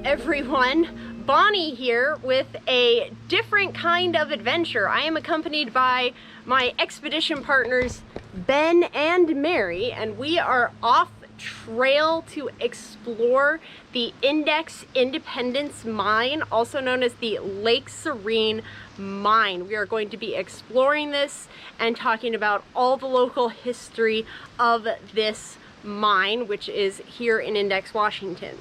everyone, Bonnie here with a different kind of adventure. I am accompanied by my expedition partners Ben and Mary, and we are off trail to explore the Index Independence Mine, also known as the Lake Serene Mine. We are going to be exploring this and talking about all the local history of this mine, which is here in Index, Washington.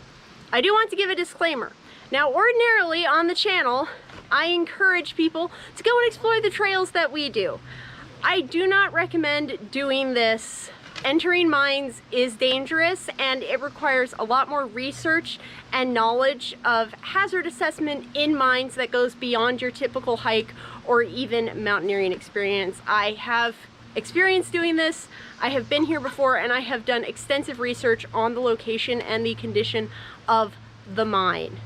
I do want to give a disclaimer. Now, ordinarily on the channel, I encourage people to go and explore the trails that we do. I do not recommend doing this. Entering mines is dangerous and it requires a lot more research and knowledge of hazard assessment in mines that goes beyond your typical hike or even mountaineering experience. I have experience doing this. I have been here before and I have done extensive research on the location and the condition of the mine.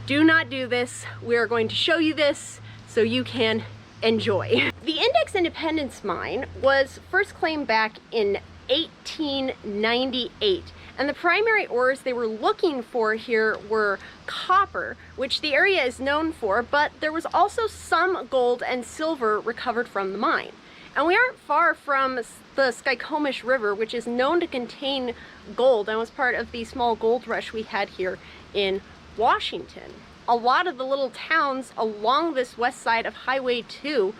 Do not do this. We are going to show you this so you can enjoy. The Index Independence Mine was first claimed back in 1898, and the primary ores they were looking for here were copper, which the area is known for, but there was also some gold and silver recovered from the mine. And we aren't far from the Skykomish River, which is known to contain gold and was part of the small gold rush we had here in Washington. A lot of the little towns along this west side of Highway 2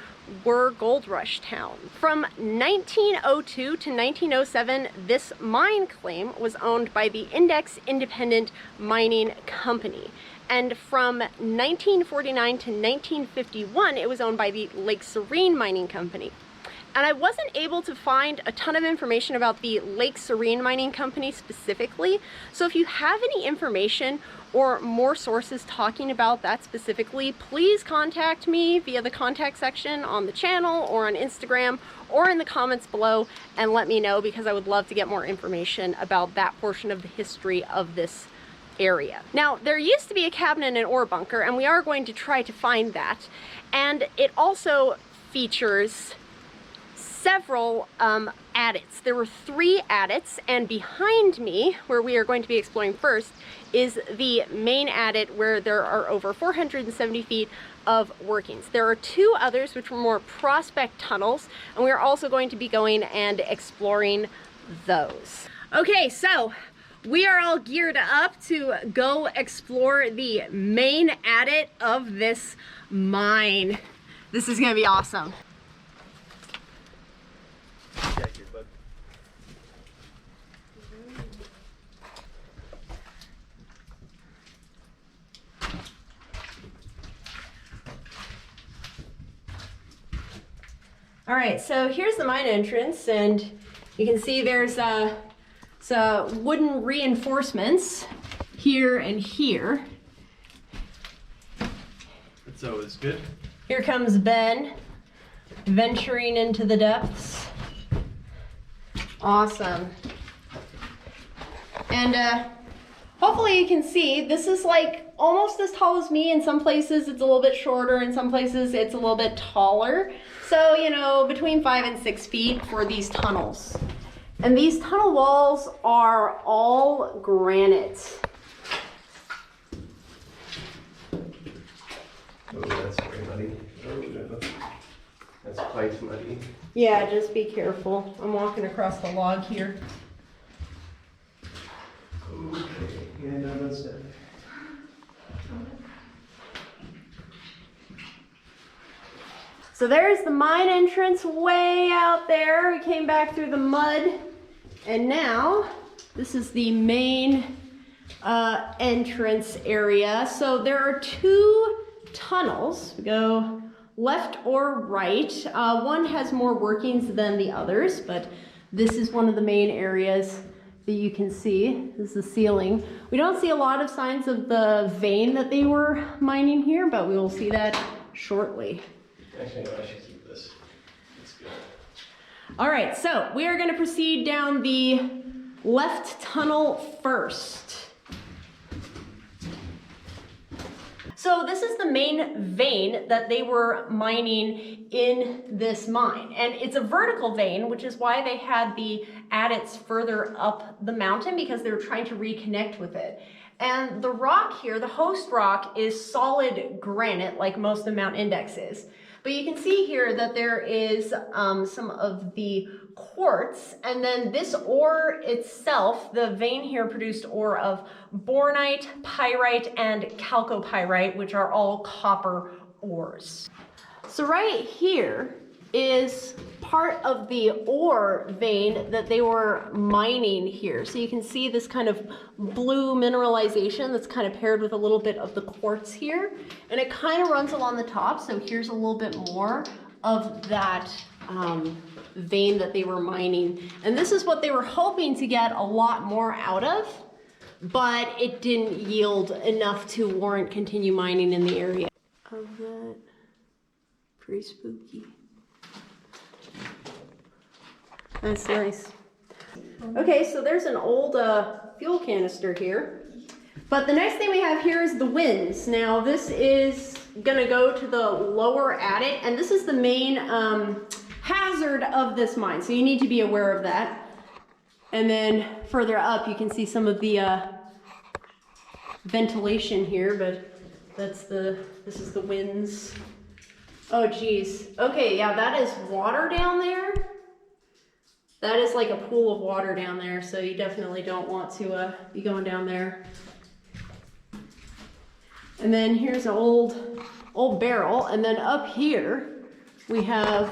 were gold rush towns. From 1902 to 1907, this mine claim was owned by the Index Independent Mining Company. And from 1949 to 1951, it was owned by the Lake Serene Mining Company. And I wasn't able to find a ton of information about the Lake Serene Mining Company specifically. So if you have any information or more sources talking about that specifically, please contact me via the contact section on the channel or on Instagram or in the comments below and let me know, because I would love to get more information about that portion of the history of this area. Now, there used to be a cabin and an ore bunker, and we are going to try to find that. And it also features several adits. There were 3 adits, and behind me, where we are going to be exploring first, is the main adit where there are over 470 feet of workings. There are 2 others which were more prospect tunnels, and we are also going to be going and exploring those. Okay, so we are all geared up to go explore the main adit of this mine. This is gonna be awesome. All right, so here's the mine entrance, and you can see there's some wooden reinforcements here and here. That's always good. Here comes Ben, venturing into the depths. Awesome. And hopefully you can see, this is like almost as tall as me. In some places it's a little bit shorter, in some places it's a little bit taller. So, you know, between 5 and 6 feet for these tunnels. And these tunnel walls are all granite. Oh, that's very muddy. Oh, that's quite muddy. Yeah, just be careful. I'm walking across the log here. Okay, yeah, no, that's it. So there's the mine entrance way out there. We came back through the mud, and now this is the main entrance area. So there are 2 tunnels. We go left or right. One has more workings than the others, but this is one of the main areas that you can see. This is the ceiling. We don't see a lot of signs of the vein that they were mining here, but we will see that shortly. Actually, no, I should keep this. It's good. All right, so we are going to proceed down the left tunnel first. So this is the main vein that they were mining in this mine. And it's a vertical vein, which is why they had the adits further up the mountain, because they were trying to reconnect with it. And the rock here, the host rock, is solid granite, like most of Mount Index is. But you can see here that there is some of the quartz, and then this ore itself, the vein here produced ore of bornite, pyrite, and chalcopyrite, which are all copper ores. So right here is part of the ore vein that they were mining here. So you can see this kind of blue mineralization that's kind of paired with a little bit of the quartz here. And it kind of runs along the top. So here's a little bit more of that vein that they were mining. And this is what they were hoping to get a lot more out of, but it didn't yield enough to warrant continue mining in the area. Of that, pretty spooky. That's nice. Okay, so there's an old fuel canister here. But the next thing we have here is the winds. Now this is gonna go to the lower attic, and this is the main hazard of this mine. So you need to be aware of that. And then further up, you can see some of the ventilation here, but this is the winds. Oh geez. Okay, yeah, that is water down there. That is like a pool of water down there, so you definitely don't want to be going down there. And then here's an old barrel, and then up here we have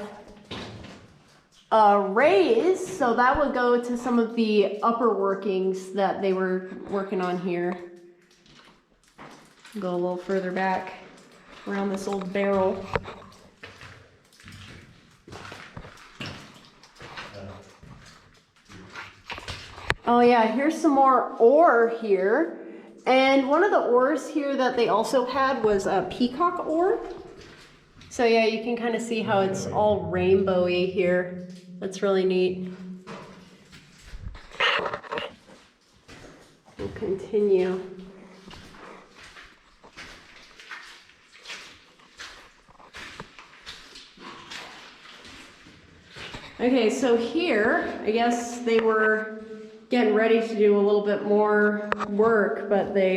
a raise, so that would go to some of the upper workings that they were working on here. Go a little further back around this old barrel. Oh yeah, here's some more ore here. And one of the ores here that they also had was a peacock ore. So yeah, you can kind of see how it's all rainbowy here. That's really neat. We'll continue. Okay, so here, I guess they were getting ready to do a little bit more work, but they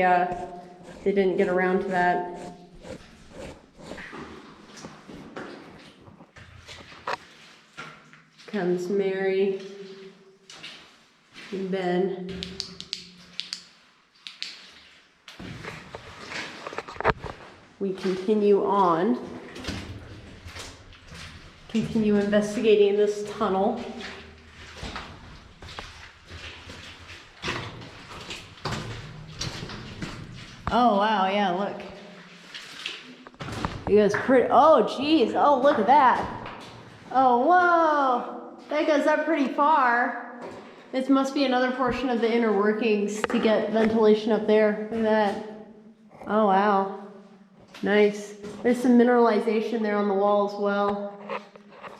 didn't get around to that. Comes Mary and Ben. We continue on. Continue investigating this tunnel. Oh wow, yeah, look. It goes pretty, oh geez, oh look at that. Oh whoa, that goes up pretty far. This must be another portion of the inner workings to get ventilation up there. Look at that. Oh wow, nice. There's some mineralization there on the wall as well.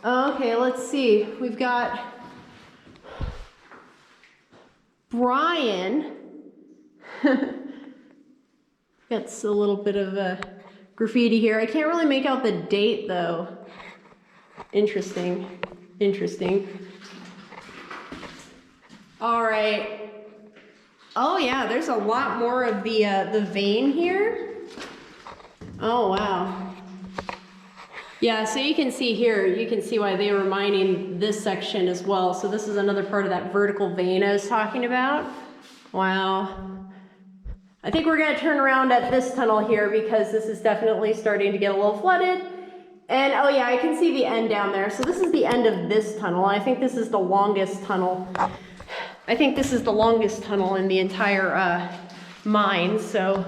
Okay, let's see. We've got Brian. Got a little bit of graffiti here. I can't really make out the date though. Interesting. Interesting. All right. Oh yeah, there's a lot more of the vein here. Oh wow. Yeah, so you can see here, you can see why they were mining this section as well. So this is another part of that vertical vein I was talking about. Wow. I think we're gonna turn around at this tunnel here because this is definitely starting to get a little flooded. And oh yeah, I can see the end down there. So this is the end of this tunnel. I think this is the longest tunnel. I think this is the longest tunnel in the entire mine. So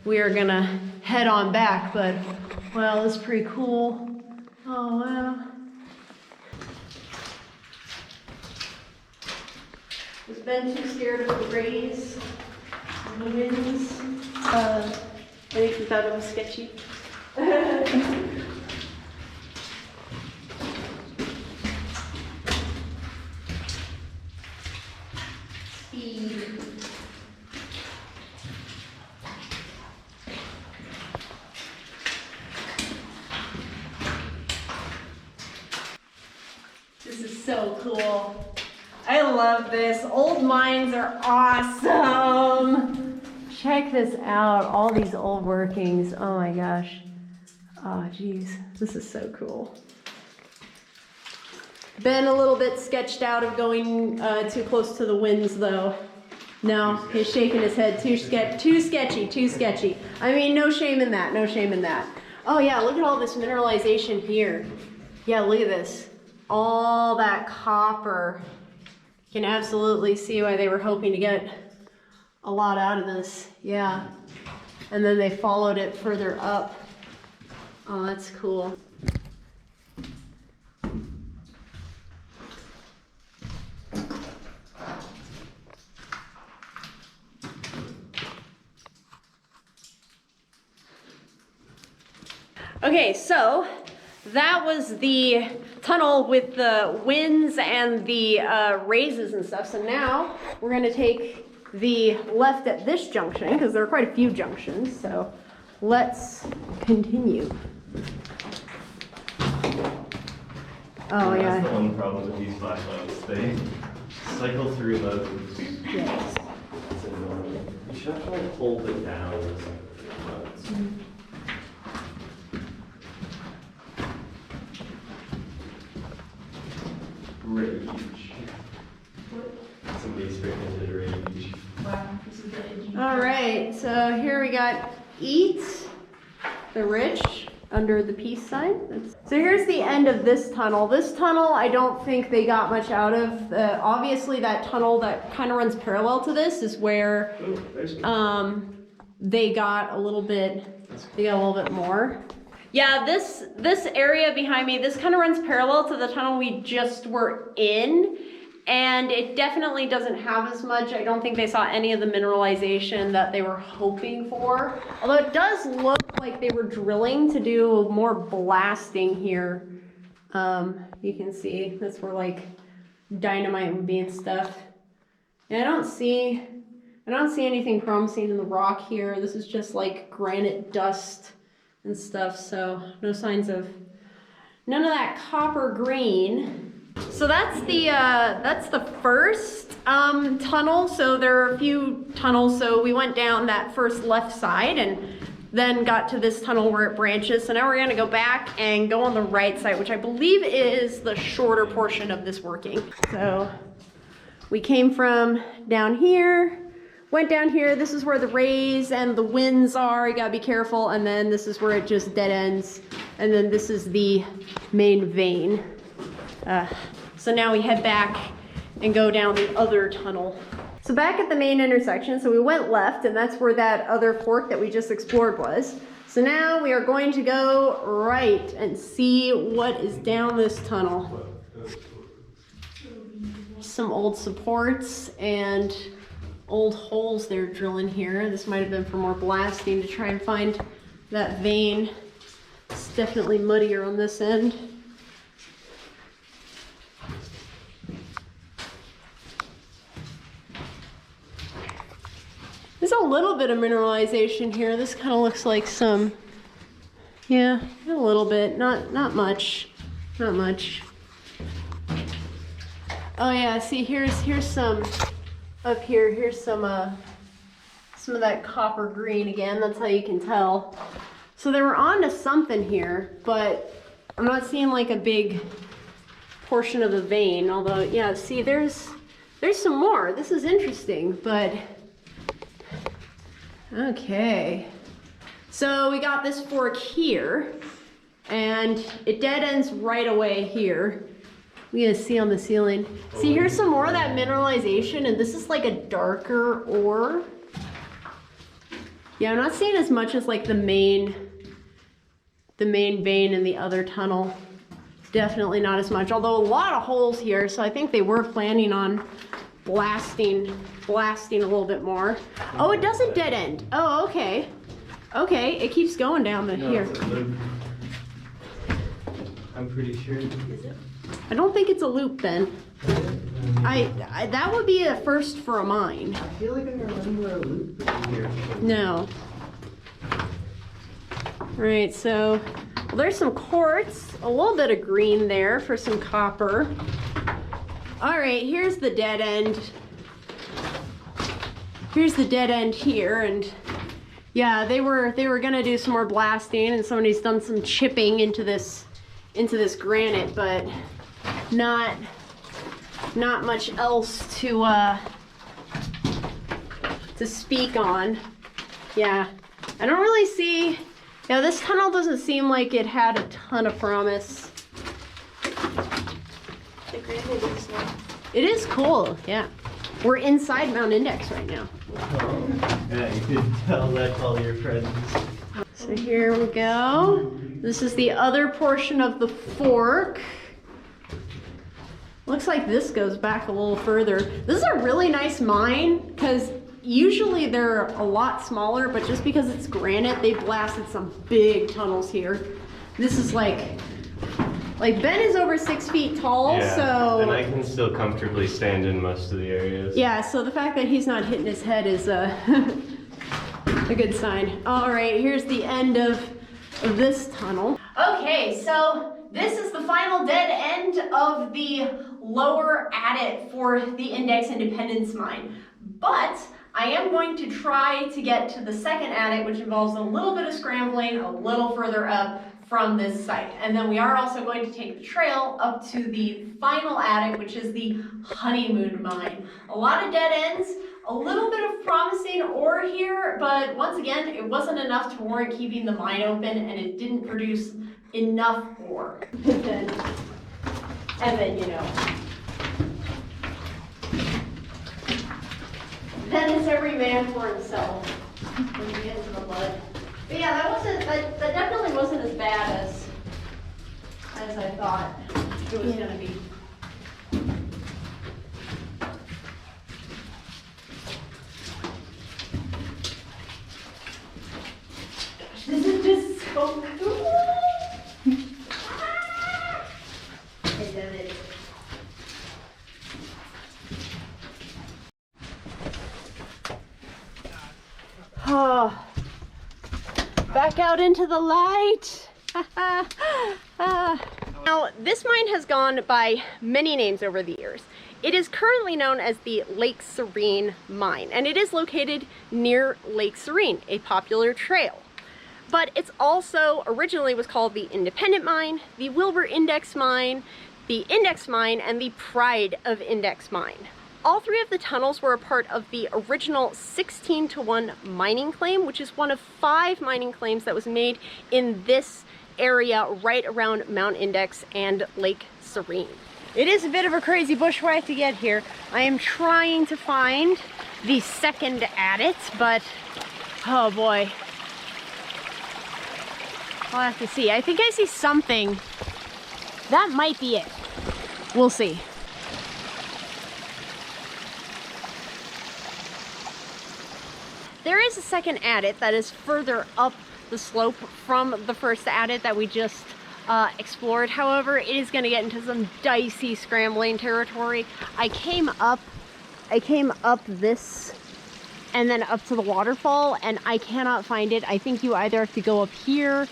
we are gonna head on back, but wow, this is pretty cool. Oh wow. Was Ben too scared of the rays? The winds. I think he thought it was sketchy. Speed. This is so cool. I love this. Old mines are awesome. Check this out, all these old workings. Oh my gosh. Oh geez, this is so cool. Ben a little bit sketched out of going too close to the winds though. No, he's shaking his head. Too sketchy. I mean, no shame in that, no shame in that. Oh yeah, look at all this mineralization here. Yeah, look at this. All that copper. You can absolutely see why they were hoping to get a lot out of this. Yeah. And then they followed it further up. Oh, that's cool. Okay, so that was the tunnel with the winds and the raises and stuff. So now we're gonna take the left at this junction because there are quite a few junctions. So let's continue. Oh yeah. That's the one problem with these flashlights. They cycle through modes. Yes. It's annoying. You should have to like hold it down or something. Rage. Somebody's freaking did rage. Wow, this is the edgy. All right, so here we got eat the rich under the peace sign. So here's the end of this tunnel. This tunnel, I don't think they got much out of. Obviously that tunnel that kind of runs parallel to this is where they got a little bit more. Yeah, this area behind me, this kind of runs parallel to the tunnel we just were in, and it definitely doesn't have as much. I don't think they saw any of the mineralization that they were hoping for. Although it does look like they were drilling to do more blasting here. You can see that's where like dynamite would be and stuff. And I don't see anything promising in the rock here. This is just like granite dust and stuff, so no signs of none of that copper green. So that's the first tunnel. So there are a few tunnels. So we went down that first left side and then got to this tunnel where it branches. So now we're gonna go back and go on the right side, which I believe is the shorter portion of this working. So we came from down here, went down here. This is where the rays and the winds are. You gotta be careful. And then this is where it just dead ends. And then this is the main vein. So now we head back and go down the other tunnel. So back at the main intersection, so we went left, and that's where that other fork that we just explored was. So now we are going to go right and see what is down this tunnel. Some old supports and old holes they're drilling here. This might have been for more blasting to try and find that vein. It's definitely muddier on this end. There's a little bit of mineralization here. This kind of looks like some, yeah, a little bit, not much, not much. Oh yeah, see here's some, up here, here's some of that copper green again. That's how you can tell. So they were onto something here, but I'm not seeing like a big portion of the vein. Although, yeah, see there's some more. This is interesting, but okay. So we got this fork here, and it dead ends right away here. We can see on the ceiling. See, here's some more of that mineralization, and this is like a darker ore. Yeah, I'm not seeing as much as like the main vein in the other tunnel. Definitely not as much, although a lot of holes here, so I think they were planning on blasting a little bit more. Oh, it doesn't dead end. Oh, okay. Okay, it keeps going down the here. I'm pretty sure. Is it? I don't think it's a loop, Ben. I that would be a first for a mine. I feel like I remember a loop in here. No. Right, so well, there's some quartz, a little bit of green there for some copper. All right, here's the dead end. here's the dead end here, and yeah, they were gonna do some more blasting, and somebody's done some chipping into this granite, but not much else to speak on. Yeah, I don't really see. Yeah, this tunnel doesn't seem like it had a ton of promise. The granite is like... It is cool, yeah. We're inside Mount Index right now. Oh, yeah, you could tell that to all your friends. So here we go. This is the other portion of the fork. Looks like this goes back a little further. This is a really nice mine because usually they're a lot smaller, but just because it's granite, they blasted some big tunnels here. This is like Ben is over 6 feet tall, Yeah, so... and I can still comfortably stand in most of the areas. Yeah, so the fact that he's not hitting his head is a good sign. All right, here's the end of this tunnel. Okay, so this is the final dead end of the lower adit for the Index Independence Mine. But I am going to try to get to the second adit, which involves a little bit of scrambling a little further up from this site. And then we are also going to take the trail up to the final adit, which is the Honeymoon Mine. A lot of dead ends, a little bit of promising ore here, but once again, it wasn't enough to warrant keeping the mine open, and it didn't produce enough ore. and then, you know, then it's every man for himself when you get into the mud. But yeah, that definitely wasn't as bad as I thought it was gonna be. This is just so cool. I did it. Oh. Back out into the light. Now, this mine has gone by many names over the years. It is currently known as the Lake Serene mine, and it is located near Lake Serene, a popular trail. But it's also originally was called the Independent Mine, the Wilbur Index Mine, the Index Mine, and the Pride of Index Mine. All three of the tunnels were a part of the original 16-to-1 mining claim, which is one of 5 mining claims that was made in this area right around Mount Index and Lake Serene. It is a bit of a crazy bushwhack to get here. I am trying to find the second adit, but oh boy. I'll have to see. I think I see something. That might be it. We'll see. There is a second adit that is further up the slope from the first adit that we just explored. However, it is going to get into some dicey scrambling territory. I came up this and then up to the waterfall, and I cannot find it. I think you either have to go up here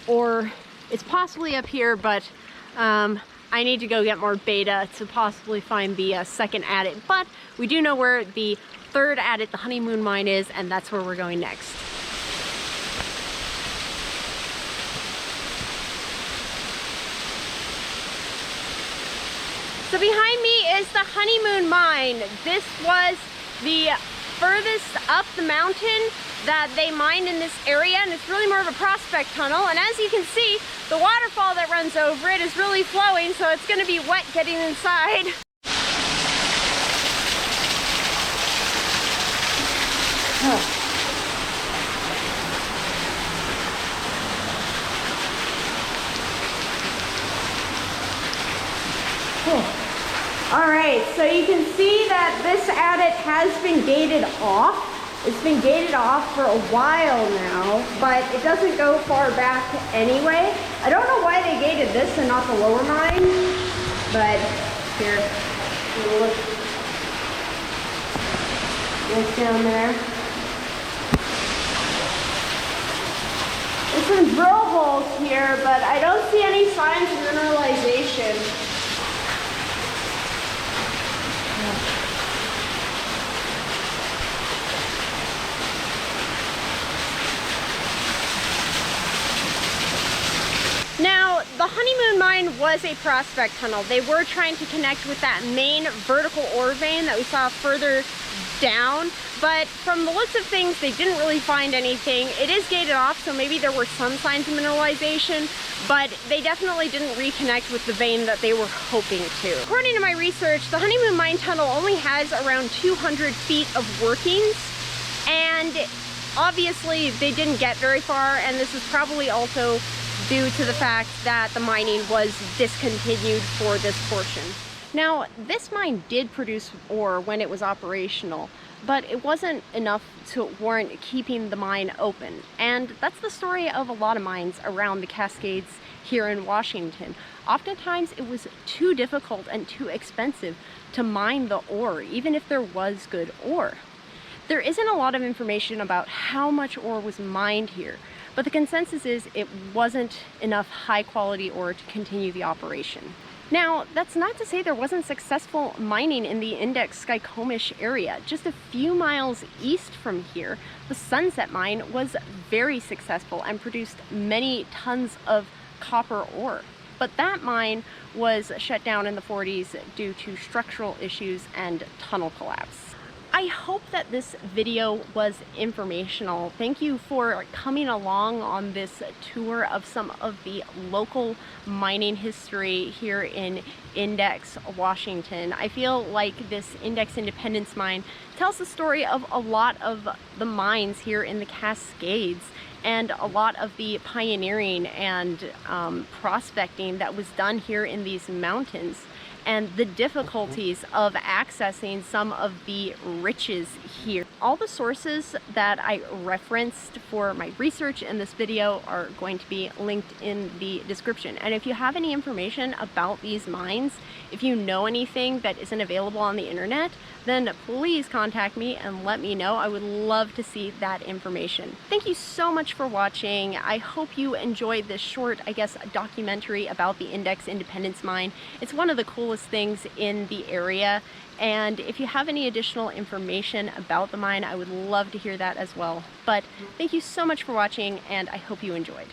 or it's possibly up here, but I need to go get more beta to possibly find the second adit. But we do know where the third adit, the Honeymoon Mine, is, and that's where we're going next. So behind me is the Honeymoon Mine. This was the furthest up the mountain that they mined in this area, and it's really more of a prospect tunnel. And as you can see, the waterfall that runs over it is really flowing, so it's going to be wet getting inside. All right, so you can see that this adit has been gated off. It's been gated off for a while now, but it doesn't go far back anyway. I don't know why they gated this and not the lower mine, but here, look down there. There's some drill holes here, but I don't see any signs of mineralization. was a prospect tunnel. They were trying to connect with that main vertical ore vein that we saw further down, but from the looks of things, they didn't really find anything. It is gated off, so maybe there were some signs of mineralization, but they definitely didn't reconnect with the vein that they were hoping to. According to my research, the Honeymoon Mine Tunnel only has around 200 feet of workings, and obviously they didn't get very far, and this is probably also due to the fact that the mining was discontinued for this portion. Now, this mine did produce ore when it was operational, but it wasn't enough to warrant keeping the mine open. And that's the story of a lot of mines around the Cascades here in Washington. Oftentimes it was too difficult and too expensive to mine the ore, even if there was good ore. There isn't a lot of information about how much ore was mined here, but the consensus is it wasn't enough high quality ore to continue the operation. Now, that's not to say there wasn't successful mining in the Index Skykomish area. Just a few miles east from here, the Sunset Mine was very successful and produced many tons of copper ore. But that mine was shut down in the 40s due to structural issues and tunnel collapse. I hope that this video was informational. Thank you for coming along on this tour of some of the local mining history here in Index, Washington. I feel like this Index Independence Mine tells the story of a lot of the mines here in the Cascades and a lot of the pioneering and prospecting that was done here in these mountains, and the difficulties of accessing some of the riches here. All the sources that I referenced for my research in this video are going to be linked in the description. And if you have any information about these mines, if you know anything that isn't available on the internet, then please contact me and let me know. I would love to see that information. Thank you so much for watching. I hope you enjoyed this short, I guess, documentary about the Index Independence Mine. It's one of the coolest things in the area, and if you have any additional information about the mine, I would love to hear that as well. But thank you so much for watching, and I hope you enjoyed.